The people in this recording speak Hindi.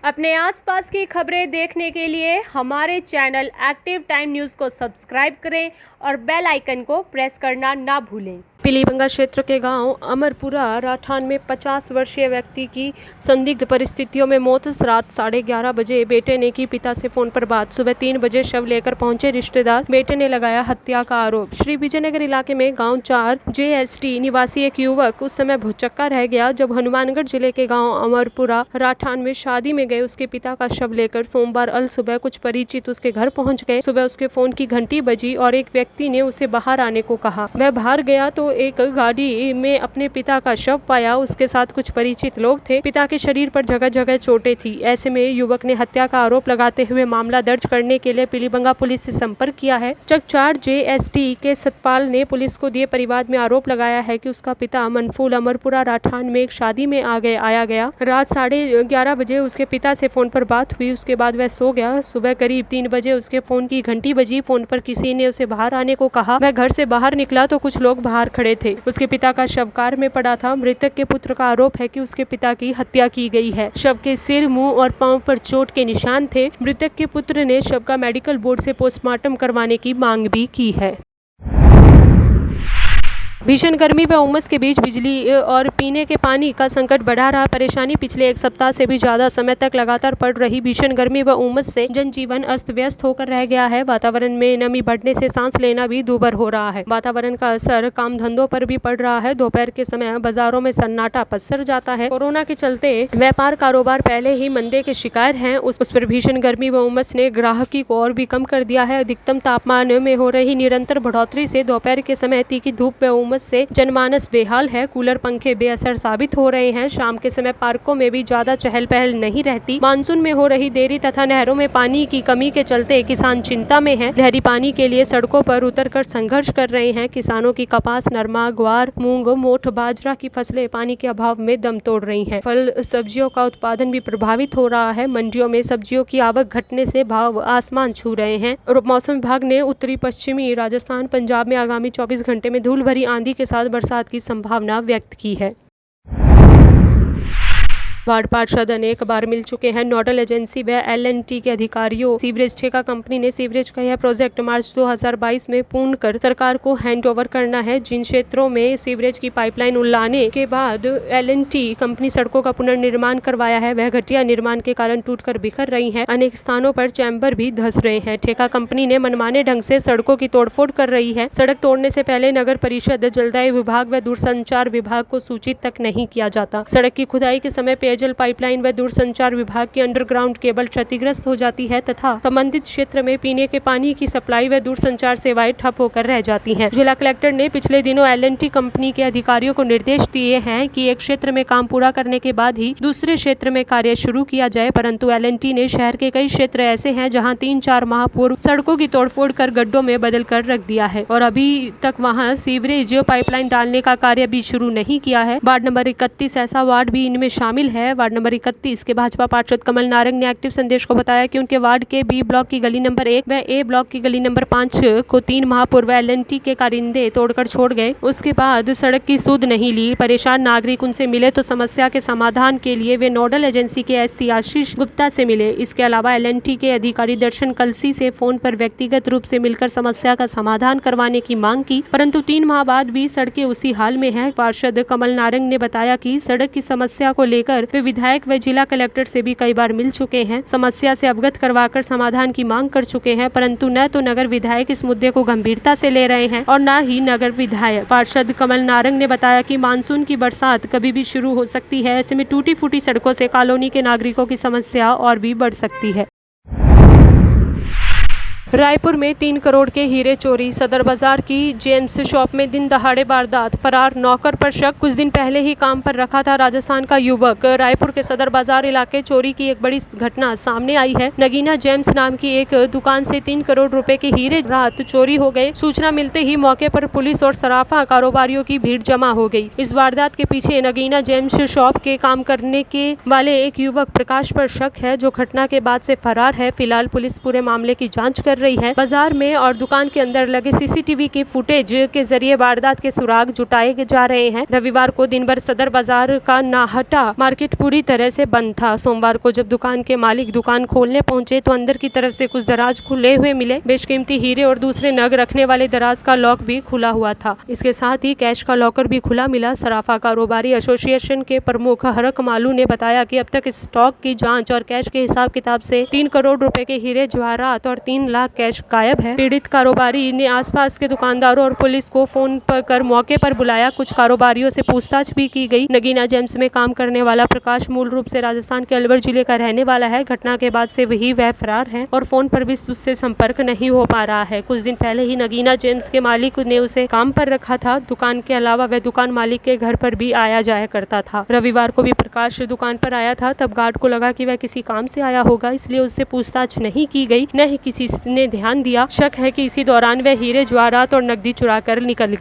अपने आसपास की खबरें देखने के लिए हमारे चैनल एक्टिव टाइम न्यूज़ को सब्सक्राइब करें और बेल आइकन को प्रेस करना ना भूलें। पीलीभंगा क्षेत्र के गांव अमरपुरा राठान में 50 वर्षीय व्यक्ति की संदिग्ध परिस्थितियों में मौत। रात 11:30 बजे बेटे ने की पिता से फोन पर बात। सुबह 3 बजे शव लेकर पहुंचे रिश्तेदार। बेटे ने लगाया हत्या का आरोप। श्री विजयनगर इलाके में गांव 4 JST निवासी एक युवक उस समय भुचक्का रह गया जब हनुमानगढ़ जिले के गांव अमरपुरा राठान में शादी में गए उसके पिता का शव लेकर सोमवार अल सुबह कुछ परिचित उसके घर पहुंच गए। सुबह उसके फोन की घंटी बजी और एक व्यक्ति ने उसे बाहर आने को कहा। वह बाहर गया तो एक गाड़ी में अपने पिता का शव पाया। उसके साथ कुछ परिचित लोग थे। पिता के शरीर पर जगह जगह चोटें थी। ऐसे में युवक ने हत्या का आरोप लगाते हुए मामला दर्ज करने के लिए पीलीभंगा पुलिस से संपर्क किया है। चक 4 JST के सतपाल ने पुलिस को दिए परिवाद में आरोप लगाया है कि उसका पिता मनफूल अमरपुरा राठान में एक शादी में आया गया। रात 11:30 बजे उसके पिता से फोन पर बात हुई। उसके बाद वह सो गया। सुबह करीब 3 बजे उसके फोन की घंटी बजी। फोन पर किसी ने उसे बाहर आने को कहा। वह घर से बाहर निकला तो कुछ लोग बाहर खड़े थे। उसके पिता का शव कार में पड़ा था। मृतक के पुत्र का आरोप है कि उसके पिता की हत्या की गई है। शव के सिर, मुंह और पांव पर चोट के निशान थे। मृतक के पुत्र ने शव का मेडिकल बोर्ड से पोस्टमार्टम करवाने की मांग भी की है। भीषण गर्मी व उमस के बीच बिजली और पीने के पानी का संकट बढ़ा रहा। परेशानी पिछले 1 सप्ताह से भी ज्यादा समय तक लगातार पड़ रही भीषण गर्मी व उमस से जनजीवन अस्त व्यस्त होकर रह गया है। वातावरण में नमी बढ़ने से सांस लेना भी दूभर हो रहा है। वातावरण का असर काम धंधों पर भी पड़ रहा है। दोपहर के समय बाजारों में सन्नाटा पसर जाता है। कोरोना के चलते व्यापार कारोबार पहले ही मंदे के शिकार है। उस पर भीषण गर्मी व उमस ने ग्राहकी को और भी कम कर दिया है। अधिकतम तापमान में हो रही निरंतर बढ़ोतरी से दोपहर के समय तीखी धूप व उमस से जनमानस बेहाल है। कूलर पंखे बेअसर साबित हो रहे हैं। शाम के समय पार्कों में भी ज्यादा चहल पहल नहीं रहती। मानसून में हो रही देरी तथा नहरों में पानी की कमी के चलते किसान चिंता में हैं। नहरी पानी के लिए सड़कों पर उतरकर संघर्ष कर रहे हैं। किसानों की कपास, नरमा, ग्वार, मूंग, मोठ, बाजरा की फसलें पानी के अभाव में दम तोड़ रही हैं। फल सब्जियों का उत्पादन भी प्रभावित हो रहा है। मंडियों में सब्जियों की आवक घटने से भाव आसमान छू रहे हैं। और मौसम विभाग ने उत्तरी पश्चिमी राजस्थान, पंजाब में आगामी 24 घंटे में धूल भरी आंधी के साथ बरसात की संभावना व्यक्त की है। वार्ड पार्षद अनेक बार मिल चुके हैं। नोडल एजेंसी व L&T के अधिकारियों। सीवरेज ठेका कंपनी ने सीवरेज का यह प्रोजेक्ट मार्च 2022 में पूर्ण कर सरकार को हैंड ओवर करना है। जिन क्षेत्रों में सीवरेज की पाइपलाइन उलाने के बाद L&T कंपनी सड़कों का पुनर्निर्माण करवाया है, वह घटिया निर्माण के कारण टूटकर बिखर रही हैं। अनेक स्थानों पर चैम्बर भी धंस रहे हैं। ठेका कंपनी ने मनमाने ढंग से सड़कों की तोड़फोड़ कर रही है। सड़क तोड़ने से पहले नगर परिषद, जलदाय विभाग व दूरसंचार विभाग को सूचित तक नहीं किया जाता। सड़क की खुदाई के समय पेयजल पाइपलाइन व दूरसंचार विभाग की अंडरग्राउंड केबल क्षतिग्रस्त हो जाती है तथा संबंधित क्षेत्र में पीने के पानी की सप्लाई व दूरसंचार सेवाएं ठप होकर रह जाती हैं। जिला कलेक्टर ने पिछले दिनों L&T कंपनी के अधिकारियों को निर्देश दिए हैं कि एक क्षेत्र में काम पूरा करने के बाद ही दूसरे क्षेत्र में कार्य शुरू किया जाए, परंतु L&T ने शहर के कई क्षेत्र ऐसे हैं जहां 3-4 माह पूर्व सड़कों की तोड़फोड़ कर गड्ढों में बदल कर रख दिया है और अभी तक वहां सीवरेज पाइपलाइन डालने का कार्य भी शुरू नहीं किया है। वार्ड नंबर 31 ऐसा वार्ड भी इनमें शामिल है। वार्ड नंबर 31 के भाजपा पार्षद कमल नारंग ने एक्टिव संदेश को बताया कि उनके वार्ड के B ब्लॉक की गली नंबर 1 व A ब्लॉक की गली नंबर 5 को 3 माह पूर्व L&T के कारिंदे तोड़कर छोड़ गए। उसके बाद सड़क की सुध नहीं ली। परेशान नागरिक उनसे मिले तो समस्या के समाधान के लिए वे नोडल एजेंसी के SC आशीष गुप्ता से मिले। इसके अलावा L&T के अधिकारी दर्शन कलसी से फोन पर व्यक्तिगत रूप से मिलकर समस्या का समाधान करवाने की मांग की, परंतु 3 माह बाद भी सड़कें उसी हाल में है। पार्षद कमल नारंग ने बताया कि सड़क की समस्या को लेकर वे विधायक व जिला कलेक्टर से भी कई बार मिल चुके हैं। समस्या से अवगत करवाकर समाधान की मांग कर चुके हैं, परंतु न तो नगर विधायक इस मुद्दे को गंभीरता से ले रहे हैं और न ही नगर विधायक। पार्षद कमल नारंग ने बताया कि मानसून की बरसात कभी भी शुरू हो सकती है। ऐसे में टूटी फूटी सड़कों से कॉलोनी के नागरिकों की समस्या और भी बढ़ सकती है। रायपुर में 3 करोड़ के हीरे चोरी। सदर बाजार की जेम्स शॉप में दिन दहाड़े वारदात। फरार नौकर पर शक। कुछ दिन पहले ही काम पर रखा था राजस्थान का युवक। रायपुर के सदर बाजार इलाके चोरी की एक बड़ी घटना सामने आई है। नगीना जेम्स नाम की एक दुकान से 3 करोड़ रुपए के हीरे रात चोरी हो गए। सूचना मिलते ही मौके पर पुलिस और सराफा कारोबारियों की भीड़ जमा हो गई। इस वारदात के पीछे नगीना जेम्स शॉप के काम करने के वाले एक युवक प्रकाश पर शक है, जो घटना के बाद से फरार है। फिलहाल पुलिस पूरे मामले की जाँच कर रही है। बाजार में और दुकान के अंदर लगे सीसीटीवी के फुटेज के जरिए वारदात के सुराग जुटाए जा रहे हैं। रविवार को दिन भर सदर बाजार का नाहटा मार्केट पूरी तरह से बंद था। सोमवार को जब दुकान के मालिक दुकान खोलने पहुंचे तो अंदर की तरफ से कुछ दराज खुले हुए मिले। बेशकीमती हीरे और दूसरे नग रखने वाले दराज का लॉक भी खुला हुआ था। इसके साथ ही कैश का लॉकर भी खुला मिला। सराफा कारोबारी एसोसिएशन के प्रमुख हरक मालू ने बताया कि अब तक स्टॉक की जांच और कैश के हिसाब किताब से 3 करोड़ रुपए के हीरे जवाहरात और 3 लाख कैश गायब है। पीड़ित कारोबारी ने आसपास के दुकानदारों और पुलिस को फोन पर कर मौके पर बुलाया। कुछ कारोबारियों से पूछताछ भी की गई। नगीना जेम्स में काम करने वाला प्रकाश मूल रूप से राजस्थान के अलवर जिले का रहने वाला है। घटना के बाद से वही वह फरार है और फोन पर भी उससे संपर्क नहीं हो पा रहा है। कुछ दिन पहले ही नगीना जेम्स के मालिक ने उसे काम पर रखा था। दुकान के अलावा वह दुकान मालिक के घर पर भी आया जाया करता था। रविवार को भी प्रकाश दुकान पर आया था। तब गार्ड को लगा कि वह किसी काम से आया होगा, इसलिए उससे पूछताछ नहीं की गई, न ही किसी ने ध्यान दिया। शक है कि इसी दौरान वह हीरे जवाहरात और नकदी चुरा कर निकल गया।